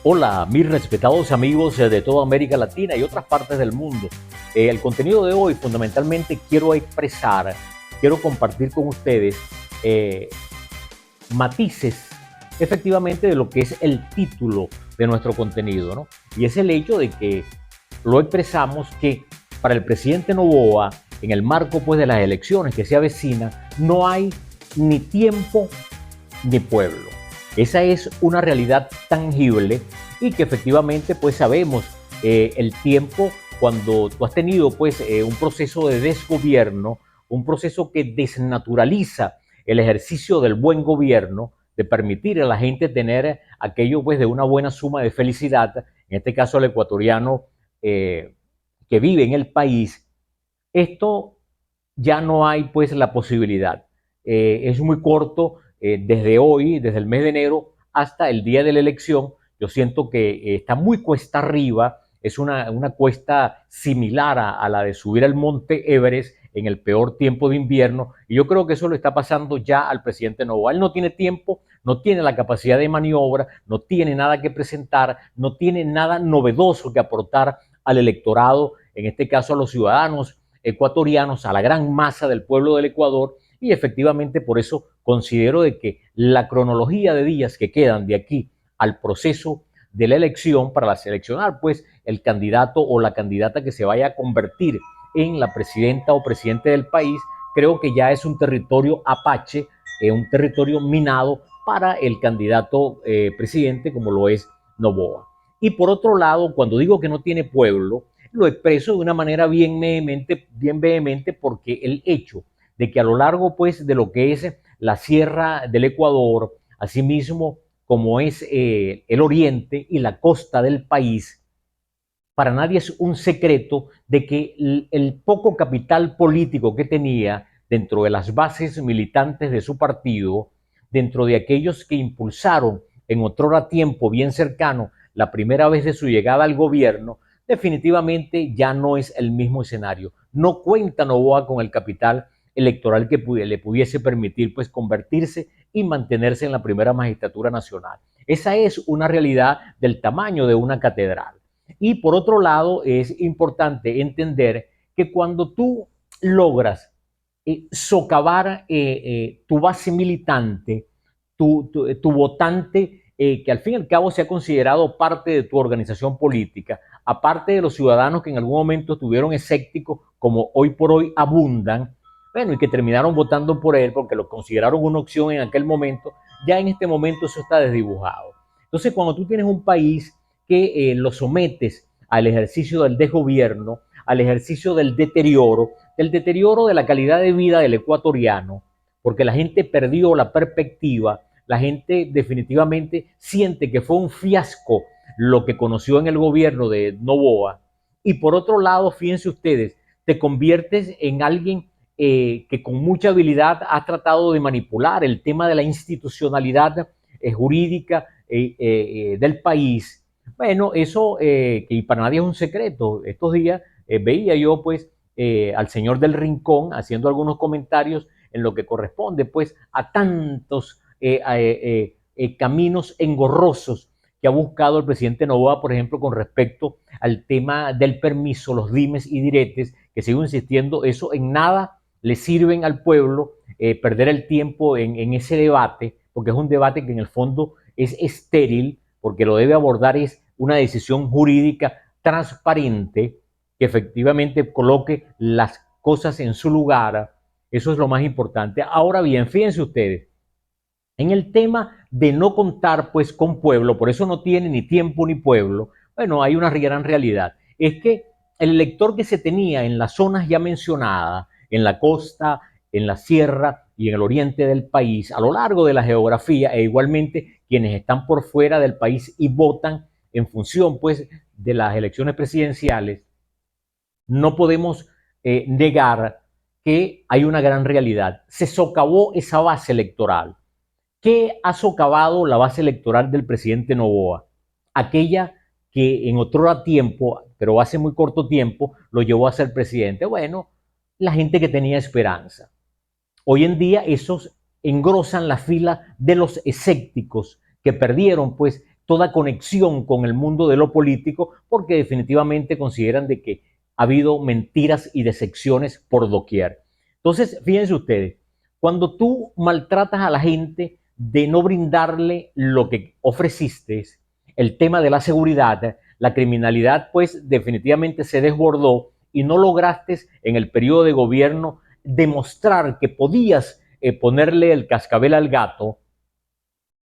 Hola, mis respetados amigos de toda América Latina y otras partes del mundo. El contenido de hoy fundamentalmente quiero compartir con ustedes eh, matices efectivamente de lo que es el título de nuestro contenido, ¿no? Y es el hecho de que lo expresamos que para el presidente Noboa, en el marco pues de las elecciones que se avecinan, no hay ni tiempo ni pueblo. Esa es una realidad tangible y que efectivamente pues sabemos el tiempo cuando tú has tenido pues un proceso de desgobierno, un proceso que desnaturaliza el ejercicio del buen gobierno, de permitir a la gente tener aquello pues de una buena suma de felicidad, en este caso el ecuatoriano que vive en el país. Esto ya no hay pues la posibilidad. Es muy corto desde hoy, desde el mes de enero hasta el día de la elección. Yo siento que está muy cuesta arriba, es una cuesta similar a la de subir al monte Everest en el peor tiempo de invierno, y yo creo que eso lo está pasando ya al presidente Noboa. Él no tiene tiempo, no tiene la capacidad de maniobra, no tiene nada que presentar, no tiene nada novedoso que aportar al electorado, en este caso a los ciudadanos ecuatorianos, a la gran masa del pueblo del Ecuador, y efectivamente por eso considero de que la cronología de días que quedan de aquí al proceso de la elección para seleccionar pues el candidato o la candidata que se vaya a convertir en la presidenta o presidente del país, creo que ya es un territorio apache, un territorio minado para el candidato presidente como lo es Noboa. Y por otro lado, cuando digo que no tiene pueblo, lo expreso de una manera bien vehemente porque el hecho de que a lo largo pues de lo que es la sierra del Ecuador, asimismo como es el oriente y la costa del país, para nadie es un secreto de que el poco capital político que tenía dentro de las bases militantes de su partido, dentro de aquellos que impulsaron en otrora tiempo bien cercano la primera vez de su llegada al gobierno, definitivamente ya no es el mismo escenario. No cuenta Noboa con el capital electoral que le pudiese permitir pues convertirse y mantenerse en la primera magistratura nacional. Esa es una realidad del tamaño de una catedral. Y por otro lado, es importante entender que cuando tú logras socavar tu base militante, tu votante, que al fin y al cabo se ha considerado parte de tu organización política, aparte de los ciudadanos que en algún momento estuvieron escépticos, como hoy por hoy abundan, bueno, y que terminaron votando por él porque lo consideraron una opción en aquel momento, ya en este momento eso está desdibujado. Entonces, cuando tú tienes un país que lo sometes al ejercicio del desgobierno, al ejercicio del deterioro de la calidad de vida del ecuatoriano, porque la gente perdió la perspectiva, la gente definitivamente siente que fue un fiasco lo que conoció en el gobierno de Noboa. Y por otro lado, fíjense ustedes, te conviertes en alguien que con mucha habilidad ha tratado de manipular el tema de la institucionalidad jurídica del país. Bueno, eso que para nadie es un secreto. Estos días veía yo pues al señor del Rincón haciendo algunos comentarios en lo que corresponde pues a tantos caminos engorrosos que ha buscado el presidente Noboa, por ejemplo, con respecto al tema del permiso, los dimes y diretes, que sigo insistiendo, eso en nada le sirven al pueblo perder el tiempo en ese debate, porque es un debate que en el fondo es estéril, porque lo debe abordar es una decisión jurídica transparente que efectivamente coloque las cosas en su lugar. Eso es lo más importante. Ahora bien, fíjense ustedes, en el tema de no contar pues con pueblo, por eso no tiene ni tiempo ni pueblo, bueno, hay una gran realidad. Es que el elector que se tenía en las zonas ya mencionadas, en la costa, en la sierra y en el oriente del país, a lo largo de la geografía, e igualmente quienes están por fuera del país y votan en función pues de las elecciones presidenciales, no podemos negar que hay una gran realidad. Se socavó esa base electoral. ¿Qué ha socavado la base electoral del presidente Noboa? Aquella que en otro tiempo, pero hace muy corto tiempo, lo llevó a ser presidente. Bueno, la gente que tenía esperanza. Hoy en día esos engrosan la fila de los escépticos que perdieron pues toda conexión con el mundo de lo político, porque definitivamente consideran de que ha habido mentiras y decepciones por doquier. Entonces, fíjense ustedes, cuando tú maltratas a la gente de no brindarle lo que ofreciste, el tema de la seguridad, la criminalidad pues definitivamente se desbordó y no lograste en el periodo de gobierno demostrar que podías ponerle el cascabel al gato.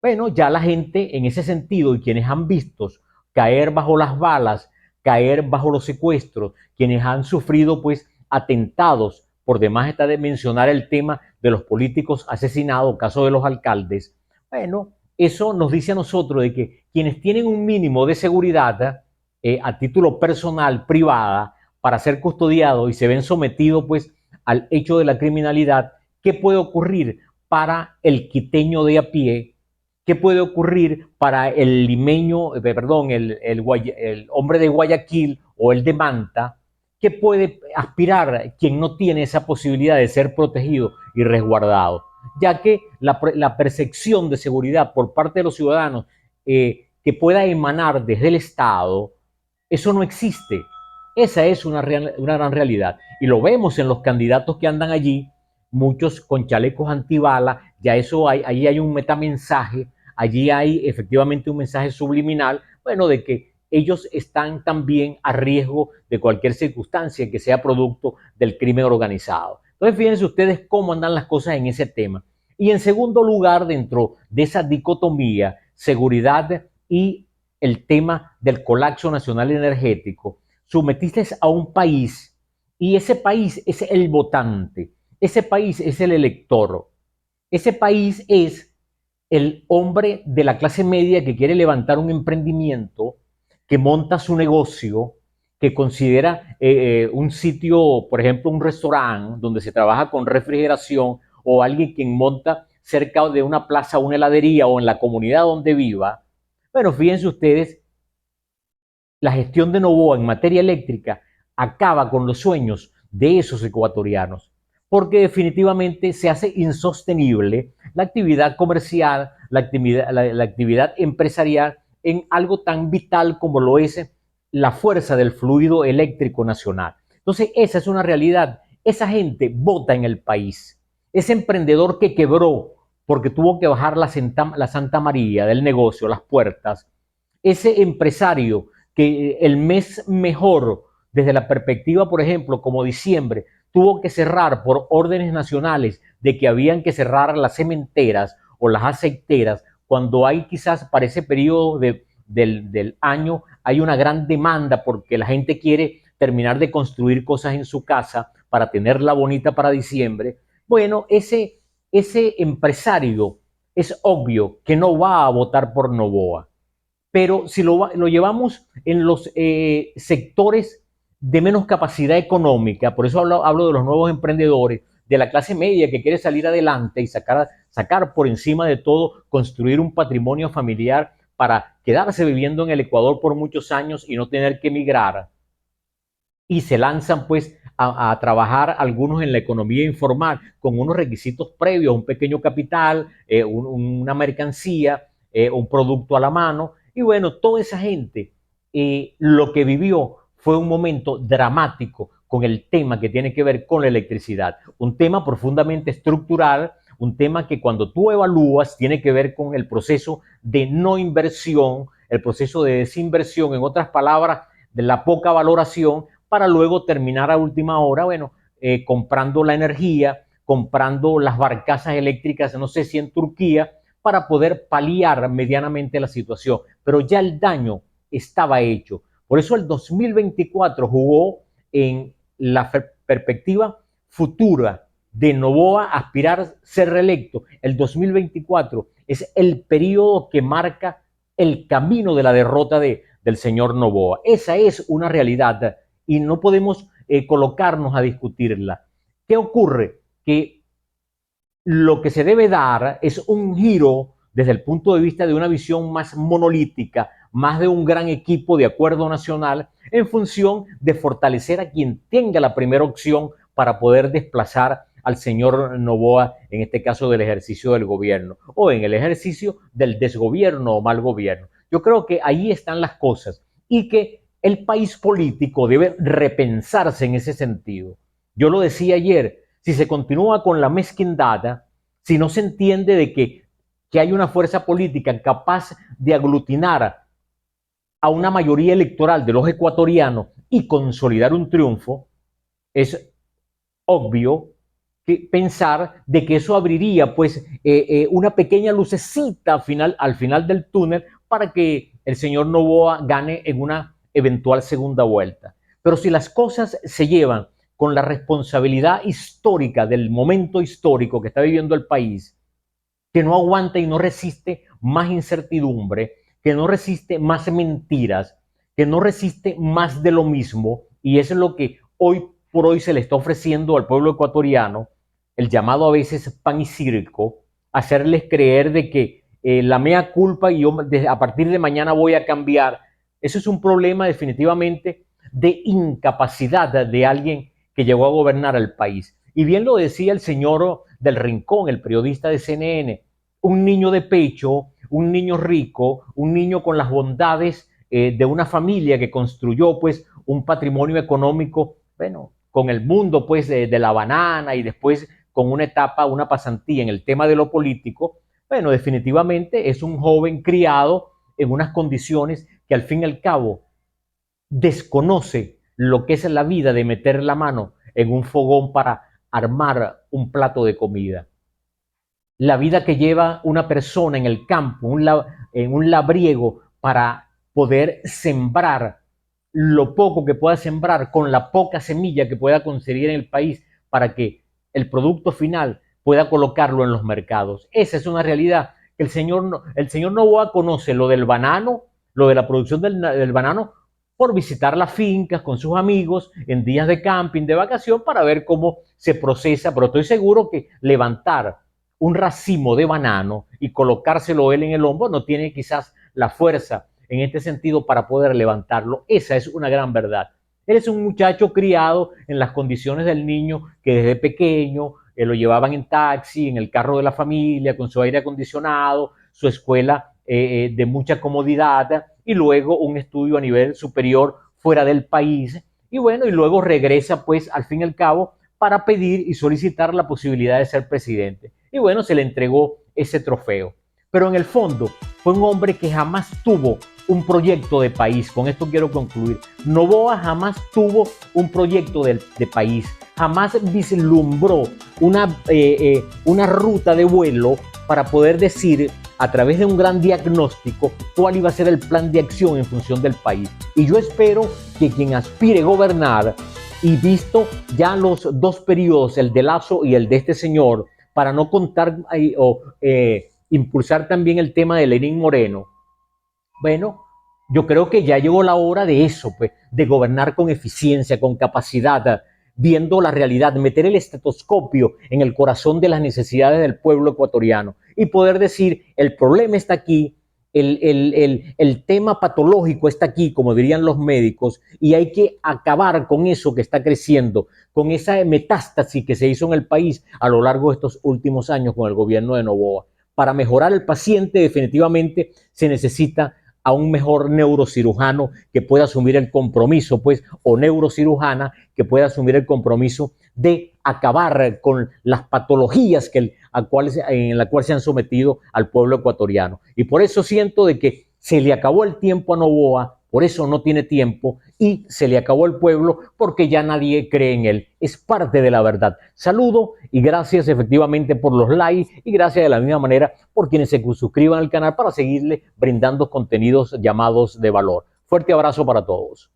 Bueno, ya la gente en ese sentido y quienes han visto caer bajo las balas, caer bajo los secuestros, quienes han sufrido pues atentados, por demás está de mencionar el tema de los políticos asesinados, caso de los alcaldes. Bueno, eso nos dice a nosotros de que quienes tienen un mínimo de seguridad a título personal, privada, para ser custodiados y se ven sometidos pues al hecho de la criminalidad, ¿qué puede ocurrir para el quiteño de a pie? ¿Qué puede ocurrir para el limeño, perdón, el hombre de Guayaquil o el de Manta? ¿Qué puede aspirar quien no tiene esa posibilidad de ser protegido y resguardado? Ya que la percepción de seguridad por parte de los ciudadanos que pueda emanar desde el Estado, eso no existe. Esa es una gran realidad. Y lo vemos en los candidatos que andan allí, muchos con chalecos antibala, ya eso ahí hay un metamensaje, allí hay efectivamente un mensaje subliminal, bueno, de que ellos están también a riesgo de cualquier circunstancia que sea producto del crimen organizado. Entonces, fíjense ustedes cómo andan las cosas en ese tema. Y en segundo lugar, dentro de esa dicotomía, seguridad y el tema del colapso nacional energético, sometiste a un país y ese país es el votante, ese país es el elector, ese país es el hombre de la clase media que quiere levantar un emprendimiento, que monta su negocio, que considera un sitio, por ejemplo, un restaurante donde se trabaja con refrigeración, o alguien quien monta cerca de una plaza, una heladería o en la comunidad donde viva. Bueno, fíjense ustedes, la gestión de Noboa en materia eléctrica acaba con los sueños de esos ecuatorianos, porque definitivamente se hace insostenible la actividad comercial, la actividad empresarial en algo tan vital como lo es la fuerza del fluido eléctrico nacional. Entonces, esa es una realidad. Esa gente vota en el país. Ese emprendedor que quebró porque tuvo que bajar la Santa María del negocio, las puertas, ese empresario que el mes mejor, desde la perspectiva, por ejemplo, como diciembre, tuvo que cerrar por órdenes nacionales de que habían que cerrar las cementeras o las aceiteras, cuando hay quizás para ese periodo del año hay una gran demanda porque la gente quiere terminar de construir cosas en su casa para tenerla bonita para diciembre. Bueno, ese empresario es obvio que no va a votar por Noboa. Pero si lo llevamos en los sectores de menos capacidad económica, por eso hablo de los nuevos emprendedores, de la clase media que quiere salir adelante y sacar por encima de todo, construir un patrimonio familiar para quedarse viviendo en el Ecuador por muchos años y no tener que emigrar, y se lanzan pues a trabajar algunos en la economía informal con unos requisitos previos, un pequeño capital, una mercancía, un producto a la mano. Y bueno, toda esa gente lo que vivió fue un momento dramático con el tema que tiene que ver con la electricidad, un tema profundamente estructural, un tema que cuando tú evalúas tiene que ver con el proceso de no inversión, el proceso de desinversión, en otras palabras, de la poca valoración, para luego terminar a última hora, bueno, comprando la energía, comprando las barcazas eléctricas, no sé si en Turquía, para poder paliar medianamente la situación. Pero ya el daño estaba hecho. Por eso el 2024 jugó en la perspectiva futura de Noboa aspirar a ser reelecto. El 2024 es el periodo que marca el camino de la derrota del señor Noboa. Esa es una realidad y no podemos colocarnos a discutirla. ¿Qué ocurre? Que lo que se debe dar es un giro desde el punto de vista de una visión más monolítica, más de un gran equipo de acuerdo nacional, en función de fortalecer a quien tenga la primera opción para poder desplazar al señor Noboa, en este caso del ejercicio del gobierno, o en el ejercicio del desgobierno o mal gobierno. Yo creo que ahí están las cosas y que el país político debe repensarse en ese sentido. Yo lo decía ayer, si se continúa con la mezquindad, si no se entiende de que hay una fuerza política capaz de aglutinar a una mayoría electoral de los ecuatorianos y consolidar un triunfo, es obvio que pensar de que eso abriría pues una pequeña lucecita al final del túnel para que el señor Noboa gane en una eventual segunda vuelta. Pero si las cosas se llevan con la responsabilidad histórica del momento histórico que está viviendo el país, que no aguanta y no resiste más incertidumbre, que no resiste más mentiras, que no resiste más de lo mismo, y eso es lo que hoy por hoy se le está ofreciendo al pueblo ecuatoriano, el llamado a veces pan y circo, hacerles creer de que la mea culpa y yo a partir de mañana voy a cambiar. Eso es un problema definitivamente de incapacidad de alguien que llegó a gobernar el país. Y bien lo decía el señor del Rincón, el periodista de CNN, un niño de pecho, un niño rico, un niño con las bondades de una familia que construyó pues un patrimonio económico, bueno, con el mundo pues de la banana y después con una etapa, una pasantía en el tema de lo político, bueno, definitivamente es un joven criado en unas condiciones que al fin y al cabo desconoce lo que es la vida de meter la mano en un fogón para armar un plato de comida. La vida que lleva una persona en el campo, en un labriego, para poder sembrar lo poco que pueda sembrar con la poca semilla que pueda conseguir en el país para que el producto final pueda colocarlo en los mercados. Esa es una realidad que el señor Noboa conoce lo del banano, lo de la producción del banano, por visitar las fincas con sus amigos en días de camping, de vacación, para ver cómo se procesa, pero estoy seguro que levantar un racimo de banano y colocárselo él en el hombro no tiene quizás la fuerza en este sentido para poder levantarlo. Esa es una gran verdad. Él es un muchacho criado en las condiciones del niño que desde pequeño lo llevaban en taxi, en el carro de la familia, con su aire acondicionado, su escuela de mucha comodidad y luego un estudio a nivel superior fuera del país. Y bueno, y luego regresa pues al fin y al cabo para pedir y solicitar la posibilidad de ser presidente. Y bueno, se le entregó ese trofeo. Pero en el fondo fue un hombre que jamás tuvo un proyecto de país. Con esto quiero concluir. Noboa jamás tuvo un proyecto de país. Jamás vislumbró una ruta de vuelo para poder decir a través de un gran diagnóstico cuál iba a ser el plan de acción en función del país. Y yo espero que quien aspire a gobernar, y visto ya los dos periodos, el de Lazo y el de este señor, para no contar impulsar también el tema de Lenín Moreno, bueno, yo creo que ya llegó la hora de eso, pues, de gobernar con eficiencia, con capacidad, viendo la realidad, meter el estetoscopio en el corazón de las necesidades del pueblo ecuatoriano y poder decir, el problema está aquí, el tema patológico está aquí, como dirían los médicos, y hay que acabar con eso que está creciendo, con esa metástasis que se hizo en el país a lo largo de estos últimos años con el gobierno de Noboa. Para mejorar el paciente definitivamente se necesita a un mejor neurocirujano que pueda asumir el compromiso, pues, o neurocirujana que pueda asumir el compromiso de acabar con las patologías en las cuales se han sometido al pueblo ecuatoriano. Y por eso siento de que se le acabó el tiempo a Noboa, por eso no tiene tiempo, y se le acabó el pueblo porque ya nadie cree en él. Es parte de la verdad. Saludo y gracias efectivamente por los likes y gracias de la misma manera por quienes se suscriban al canal para seguirle brindando contenidos llamados de valor. Fuerte abrazo para todos.